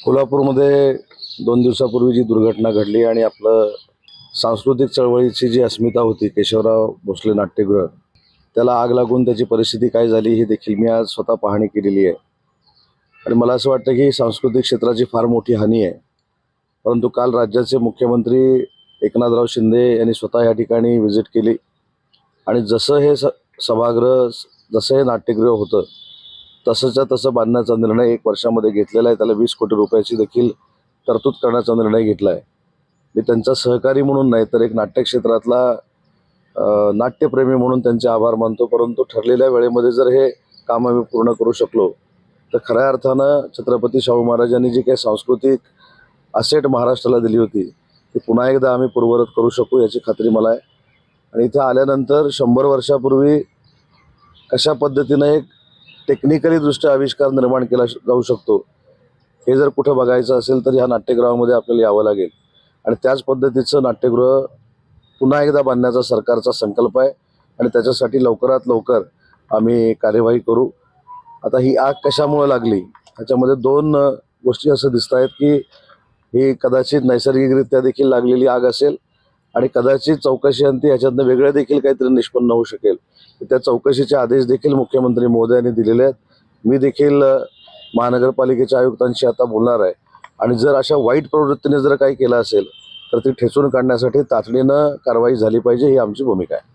कोल्हापूरमध्ये 2 दिवसापूर्वी जी दुर्घटना घडली आणि आपलं सांस्कृतिक चळवळीची जी अस्मिता होती केशवराव भोसले नाट्यगृह, त्याला आग लागून त्याची परिस्थिती काय झाली हे देखील मी आज स्वतः पाहणी केलेली आहे. आणि मला असं वाटतं की सांस्कृतिक क्षेत्राची फार मोठी हानी आहे. परंतु काल राज्याचे मुख्यमंत्री एकनाथराव शिंदे यांनी स्वतः या ठिकाणी व्हिजिट केली आणि जसं हे सभागृह, जसं हे नाट्यगृह होतं तसंच्या तसं बांधण्याचा निर्णय 1 वर्षामध्ये घेतलेला आहे. त्याला 20 कोटी रुपयाची देखील तरतूद करण्याचा निर्णय घेतला आहे. मी त्यांचा सहकारी म्हणून नाही तर एक नाट्यक्षेत्रातला नाट्यप्रेमी म्हणून त्यांचे आभार मानतो. परंतु ठरलेल्या वेळेमध्ये जर हे काम आम्ही पूर्ण करू शकलो तर खऱ्या अर्थानं छत्रपती शाहू महाराजांनी जी काही सांस्कृतिक असेट महाराष्ट्राला दिली होती ती पुन्हा एकदा आम्ही पूर्ववत करू शकू याची खात्री मला आहे. आणि इथे आल्यानंतर 100 वर्षापूर्वी कशा पद्धतीनं एक टेक्निकली दृष्ट्या आविष्कार निर्माण केला जाऊ शकतो हे जर कुठं बघायचं असेल तर ह्या नाट्यगृहामध्ये आपल्याला यावं लागेल. आणि त्याच पद्धतीचं नाट्यगृह पुन्हा एकदा बांधण्याचा सरकारचा संकल्प आहे आणि त्याच्यासाठी लवकरात लवकर आम्ही कार्यवाही करू. आता ही आग कशामुळे लागली ह्याच्यामध्ये 2 गोष्टी असं दिसत आहेत की ही कदाचित नैसर्गिकरित्या देखील लागलेली आग असेल आणि कदाचित चौकशी अंती ह्याच्यातनं वेगळं देखील काहीतरी निष्पन्न होऊ शकेल. त्या चौकशीचे आदेश देखील मुख्यमंत्री महोदयांनी दिलेले आहेत. मी देखील महानगरपालिकेच्या आयुक्तांशी आता बोलणार आहे आणि जर अशा वाईट प्रवृत्तीने जर काही केलं असेल तर ती ठेचून काढण्यासाठी तातडीनं कारवाई झाली पाहिजे ही आमची भूमिका आहे.